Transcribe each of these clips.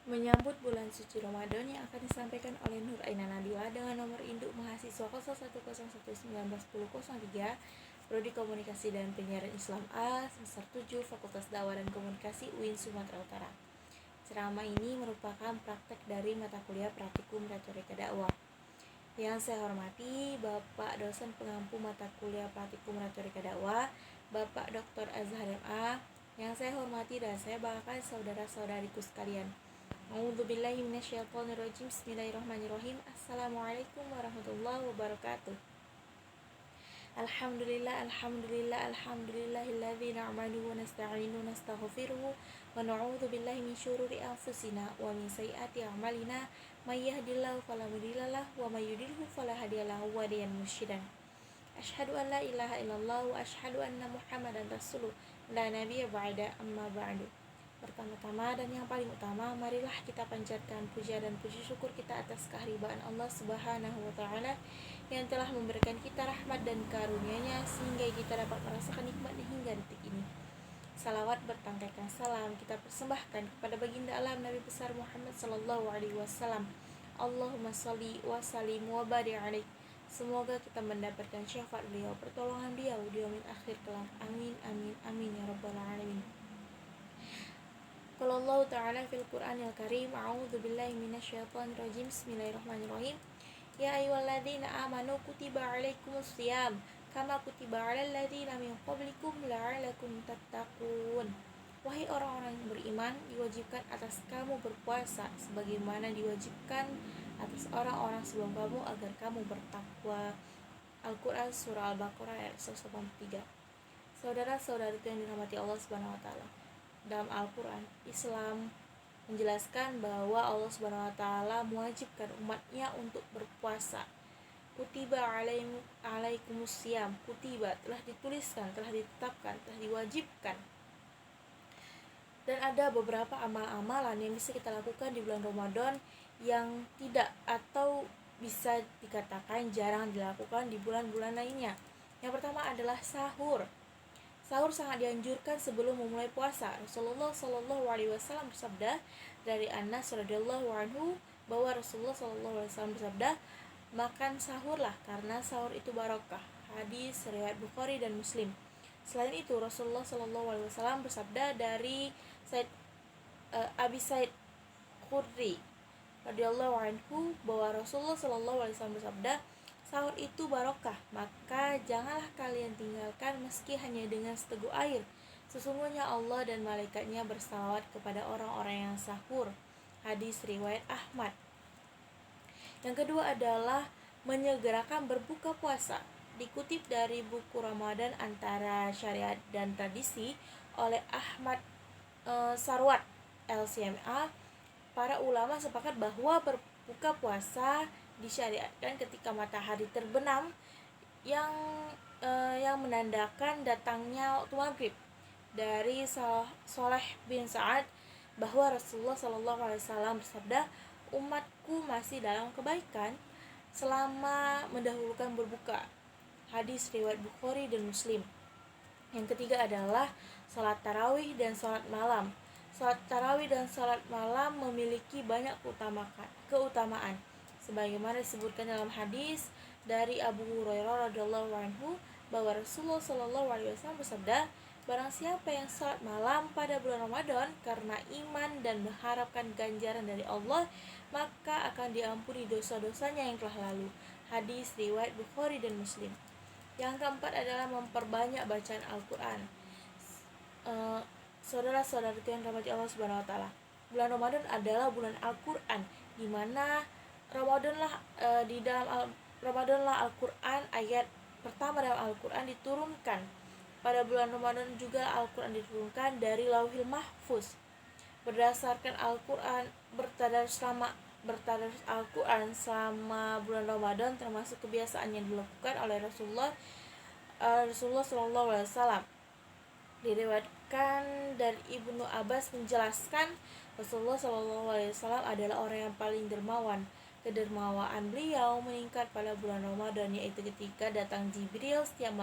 Menyambut bulan suci Ramadan yang akan disampaikan oleh Nur Aina Nabila dengan nomor induk mahasiswa 0111101003 Prodi Komunikasi dan Penyiaran Islam A semester 7 Fakultas Dakwah dan Komunikasi UIN Sumatera Utara. Ceramah ini merupakan praktek dari mata kuliah Praktikum Retorika Dakwah. Yang saya hormati Bapak dosen pengampu mata kuliah Praktikum Retorika Dakwah, Bapak Dr. Azhar MA. Yang saya hormati dan saya banggakan saudara-saudariku sekalian. A'udzubillahi minasyaitonirrajim. Bismillahirrahmanirrahim. Assalamualaikum warahmatullahi wabarakatuh. Alhamdulillahilladzii na'maduhu wa nasta'inuhu wa nastaghfiruhu wa na'udzubillahi min syururi anfusina wa min sayyiati a'malina may yahdihillahu fala mudhillalah wa may yudhlil fala hadiyalahu wa hadiyan mursyidan. Asyhadu an la ilaha illallah wa asyhadu anna Muhammadan rasulullah la nabiyya ba'da amma ba'du. Pertama-tama dan yang paling utama, marilah kita panjatkan puja dan puji syukur kita atas keharibaan Allah Subhanahu wa Ta'ala yang telah memberikan kita rahmat dan karunia-Nya sehingga kita dapat merasakan nikmatnya hingga detik ini. Salawat bertangkaikan salam kita persembahkan kepada baginda alam Nabi besar Muhammad sallallahu alaihi wasallam. Allahumma shalli wa sallim wa barik alaih. Semoga kita mendapatkan syafaat beliau, pertolongan beliau di yaumil akhir kelak. Amin amin amin ya rabbal alamin. Qala Allah Ta'ala fil Qur'anil Karim, a'udzu billahi minasyaitonir rajim. Bismillahirrahmanirrahim. Ya ayyuhalladzina amanu kutiba 'alaikumus shiyam kama kutiba 'alal ladzina min qablikum la'allakum tattaqun. Wahai orang-orang yang beriman, diwajibkan atas kamu berpuasa sebagaimana diwajibkan atas orang-orang sebelum kamu agar kamu bertakwa. Al-Qur'an surah Al-Baqarah ayat 183. Saudara-saudari yang dirahmati Allah Subhanahu wa taala. Dalam Al-Quran, Islam menjelaskan bahwa Allah Subhanahu wa Ta'ala mewajibkan umatnya untuk berpuasa. Kutiba alaikumus syiyam, kutiba telah dituliskan, telah ditetapkan, telah diwajibkan. Dan ada beberapa amal-amalan yang bisa kita lakukan di bulan Ramadan yang tidak atau bisa dikatakan jarang dilakukan di bulan-bulan lainnya. Yang pertama adalah sahur. Sahur sangat dianjurkan sebelum memulai puasa. Rasulullah Shallallahu Alaihi Wasallam bersabda dari Anas radhiyallahu anhu bahwa Rasulullah Shallallahu Alaihi Wasallam bersabda, makan sahurlah karena sahur itu barokah. Hadis riwayat Bukhari dan Muslim. Selain itu Rasulullah Shallallahu Alaihi Wasallam bersabda dari Abi Said Khudri radhiyallahu anhu bahwa Rasulullah Shallallahu Alaihi Wasallam bersabda, sahur itu barokah, maka janganlah kalian tinggalkan meski hanya dengan seteguk air. Sesungguhnya Allah dan malaikatnya bersalawat kepada orang-orang yang sahur. Hadis riwayat Ahmad. Yang kedua adalah menyegerakan berbuka puasa. Dikutip dari buku Ramadan Antara Syariat dan Tradisi oleh Ahmad Sarwat LCMA, para ulama sepakat bahwa berbuka puasa disyariatkan ketika matahari terbenam yang menandakan datangnya waktu maghrib. Dari Saleh bin Sa'ad bahwa Rasulullah SAW bersabda, umatku masih dalam kebaikan selama mendahulukan berbuka. Hadis riwayat Bukhari dan Muslim. Yang ketiga adalah salat tarawih dan salat malam. Salat tarawih dan salat malam memiliki banyak keutamaan. Sebagaimana disebutkan dalam hadis dari Abu Hurairah radhiyallahu anhu bahwa Rasulullah Shallallahu Alaihi Wasallam bersabda, barang siapa yang salat malam pada bulan Ramadan karena iman dan mengharapkan ganjaran dari Allah, maka akan diampuni dosa-dosanya yang telah lalu. Hadis riwayat Bukhari dan Muslim. Yang keempat adalah memperbanyak bacaan Al-Quran. Saudara-saudara yang dirahmati Allah Subhanahu wa taala, bulan Ramadan adalah bulan Al-Quran, di mana di dalam Ramadan Al-Quran ayat pertama dalam Al-Quran diturunkan. Pada bulan Ramadan juga Al-Quran diturunkan dari Lauhil Mahfuz. Berdasarkan Al-Quran, bertadarus Al-Quran selama bulan Ramadan termasuk kebiasaan yang dilakukan oleh Rasulullah Shallallahu Alaihi Wasallam. Diriwayatkan dari Ibnu Abbas menjelaskan Rasulullah Shallallahu Alaihi Wasallam adalah orang yang paling dermawan. Kedermawaan beliau meningkat pada bulan Ramadan, yaitu ketika datang Jibril setiap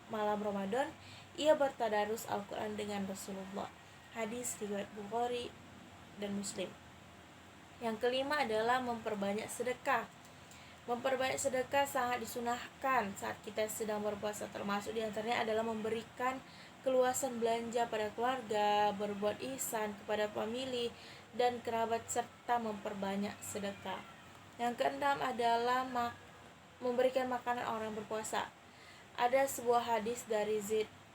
malam Ramadan, ia bertadarus Al-Quran dengan Rasulullah. Hadis riwayat Bukhari dan muslim. Yang kelima adalah memperbanyak sedekah. Memperbanyak sedekah sangat disunahkan saat kita sedang berpuasa, termasuk diantaranya adalah memberikan keluasan belanja pada keluarga, berbuat ihsan kepada famili dan kerabat, serta memperbanyak sedekah. Yang keenam adalah memberikan makanan orang yang berpuasa. Ada sebuah hadis dari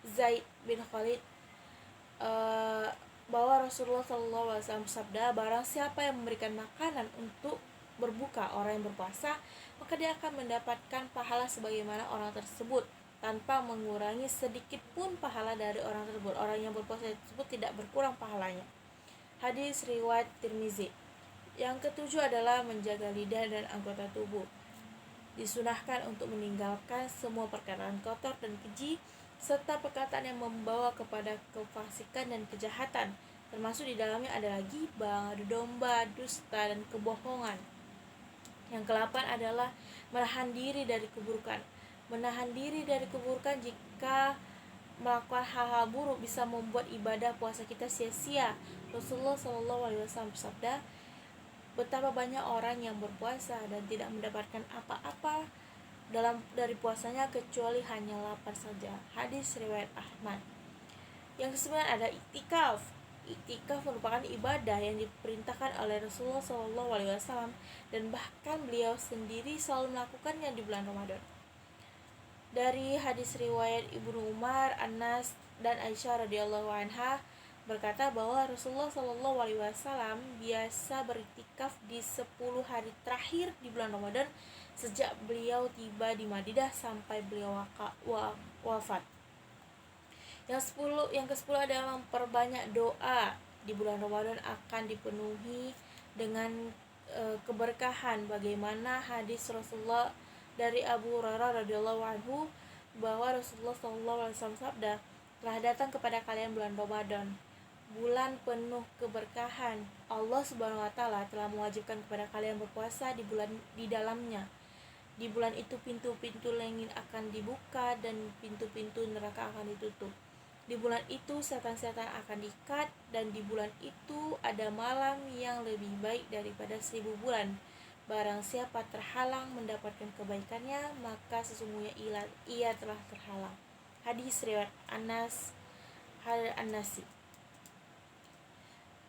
Zaid bin Khalid bahwa Rasulullah SAW bersabda, barang siapa yang memberikan makanan untuk berbuka orang yang berpuasa, maka dia akan mendapatkan pahala sebagaimana orang tersebut tanpa mengurangi sedikit pun pahala dari orang tersebut. Orang yang berpuasa tersebut tidak berkurang pahalanya. Hadis riwayat Tirmizi. Yang ketujuh adalah menjaga lidah dan anggota tubuh. Disunahkan untuk meninggalkan semua perkataan kotor dan keji serta perkataan yang membawa kepada kefasikan dan kejahatan, termasuk di dalamnya adalah ghibah, adu domba, dusta, dan kebohongan. Yang ke-8 adalah menahan diri dari keburukan. Menahan diri dari keburukan jika melakukan hal-hal buruk bisa membuat ibadah puasa kita sia-sia. Rasulullah SAW bersabda, betapa banyak orang yang berpuasa dan tidak mendapatkan apa-apa dari puasanya kecuali hanya lapar saja. Hadis riwayat Ahmad. Yang ke-9 ada iktikaf. Iktikaf merupakan ibadah yang diperintahkan oleh Rasulullah SAW dan bahkan beliau sendiri selalu melakukannya di bulan Ramadan. Dari hadis riwayat Ibnu Umar, Anas, dan Aisyah radhiyallahu anha berkata bahwa Rasulullah SAW biasa beriktikaf di 10 hari terakhir di bulan Ramadan sejak beliau tiba di Madinah sampai beliau wafat. Yang ke-10 adalah memperbanyak doa. Di bulan Ramadan akan dipenuhi dengan keberkahan. Bagaimana hadis Rasulullah dari Abu Hurairah radhiyallahu anhu bahwa Rasulullah SAW sabda, telah datang kepada kalian bulan Ramadan, bulan penuh keberkahan. Allah Subhanahu wa taala telah mewajibkan kepada kalian berpuasa di dalamnya. Di bulan itu pintu-pintu langit akan dibuka dan pintu-pintu neraka akan ditutup. Di bulan itu setan-setan akan diikat, dan di bulan itu ada malam yang lebih baik daripada 1000 bulan. Barang siapa terhalang mendapatkan kebaikannya, maka sesungguhnya ia telah terhalang. Hadis riwayat Anas An-Nasi.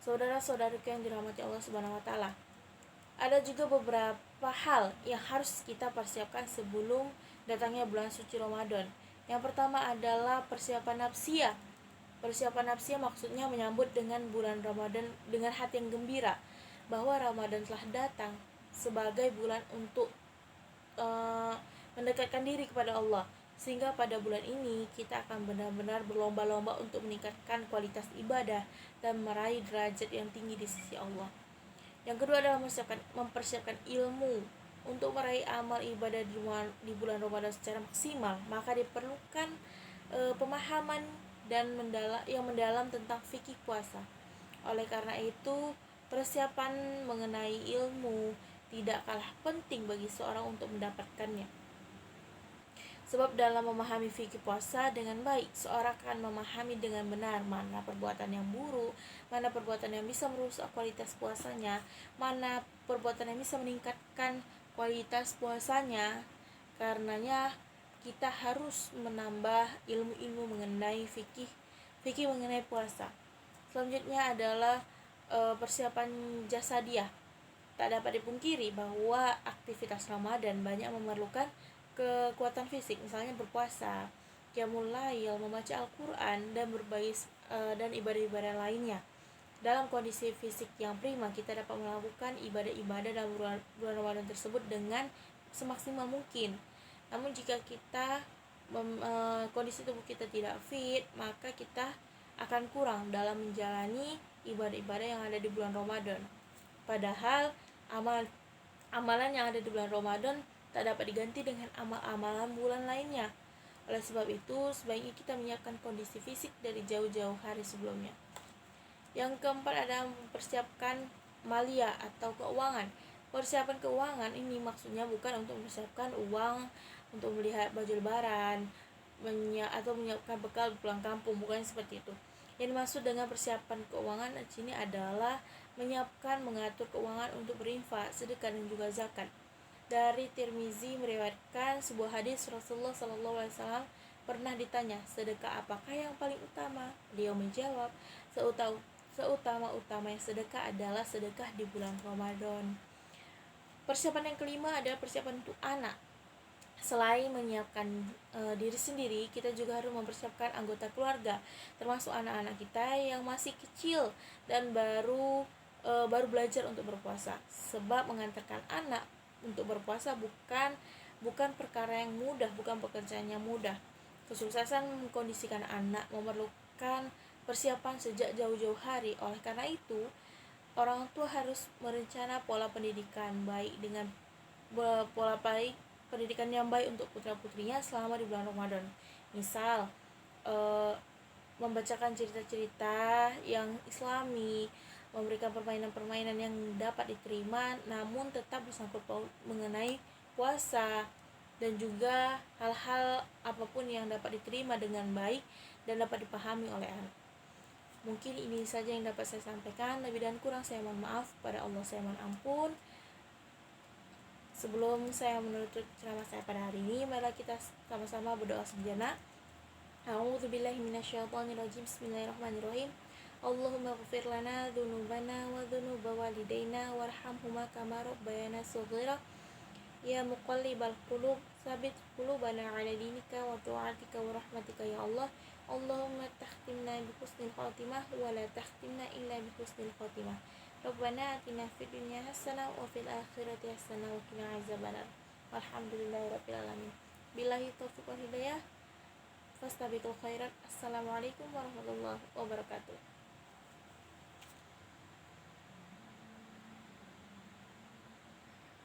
Saudara-saudariku yang dirahmati Allah Subhanahu wa taala, ada juga beberapa hal yang harus kita persiapkan sebelum datangnya bulan suci Ramadan. Yang pertama adalah persiapan nafsiyah. Persiapan nafsiyah maksudnya menyambut dengan bulan Ramadan dengan hati yang gembira bahwa Ramadan telah datang sebagai bulan untuk mendekatkan diri kepada Allah, sehingga pada bulan ini kita akan benar-benar berlomba-lomba untuk meningkatkan kualitas ibadah dan meraih derajat yang tinggi di sisi Allah. Yang kedua adalah mempersiapkan ilmu. Untuk meraih amal ibadah di bulan Ramadan secara maksimal, maka diperlukan pemahaman dan yang mendalam tentang fikih puasa. Oleh karena itu, persiapan mengenai ilmu tidak kalah penting bagi seorang untuk mendapatkannya. Sebab dalam memahami fikih puasa dengan baik, seorang akan memahami dengan benar mana perbuatan yang buruk, mana perbuatan yang bisa merusak kualitas puasanya, mana perbuatan yang bisa meningkatkan kualitas puasanya. Karenanya kita harus menambah ilmu-ilmu mengenai fikih mengenai puasa. Selanjutnya adalah persiapan jasadiah. Tak dapat dipungkiri bahwa aktivitas Ramadan banyak memerlukan kekuatan fisik, misalnya berpuasa, qiyamul lail, membaca Al-Quran, dan ibadah-ibadah lainnya. Dalam kondisi fisik yang prima, kita dapat melakukan ibadah-ibadah dalam bulan Ramadan tersebut dengan semaksimal mungkin. Namun jika kondisi tubuh kita tidak fit, maka kita akan kurang dalam menjalani ibadah-ibadah yang ada di bulan Ramadan. Padahal amalan yang ada di bulan Ramadan tak dapat diganti dengan amal-amalan bulan lainnya. Oleh sebab itu, sebaiknya kita menyiapkan kondisi fisik dari jauh-jauh hari sebelumnya. Yang keempat adalah mempersiapkan malia atau keuangan. Persiapan keuangan ini maksudnya bukan untuk mempersiapkan uang untuk melihat baju lebaran atau menyiapkan bekal pulang kampung, bukan seperti itu. Yang dimaksud dengan persiapan keuangan di sini adalah menyiapkan, mengatur keuangan untuk berinfak, sedekah dan juga zakat. Dari Tirmizi meriwayatkan sebuah hadis Rasulullah SAW pernah ditanya, sedekah apakah yang paling utama? Beliau menjawab, seutama-utamanya sedekah adalah sedekah di bulan Ramadan. Persiapan yang kelima adalah persiapan untuk anak. Selain menyiapkan diri sendiri, kita juga harus mempersiapkan anggota keluarga, termasuk anak-anak kita yang masih kecil dan baru belajar untuk berpuasa. Sebab mengantarkan anak untuk berpuasa bukan perkara yang mudah, bukan pekerjaan yang mudah. Kesuksesan mengkondisikan anak memerlukan persiapan sejak jauh-jauh hari. Oleh karena itu, orang tua harus merencana pola pendidikan pendidikan yang baik untuk putra-putrinya selama di bulan Ramadan. Misal membacakan cerita-cerita yang islami, memberikan permainan-permainan yang dapat diterima namun tetap bersangkut paut mengenai puasa, dan juga hal-hal apapun yang dapat diterima dengan baik dan dapat dipahami oleh anak. Mungkin ini saja yang dapat saya sampaikan. Lebih dan kurang saya mohon maaf, pada Allah saya mohon ampun. Sebelum saya menutup ceramah saya pada hari ini, marilah kita sama-sama berdoa sejenak. A'udzubillahi minasyaitonirrajim. Bismillahirrahmanirrahim. Allahumma ighfir lana dzunubana wa dzunuba walidaina warhamhuma kama rabbayana shaghira. Ya muqallibal qulub, tsabit qulubana ala dinika wa ta'atika wa rahmatika ya Allah. Allahumma takhtimna bi husnil khatimah wa la takhtimna illa bi husnil khatimah. Rabbana atina fid dunya hasanah wa fil akhirati hasanah wa qina azabannar. Walhamdulillahirabbil alamin. Billahi taufiq wal hidayah. Fastabiqul khairat. Assalamualaikum warahmatullahi wabarakatuh.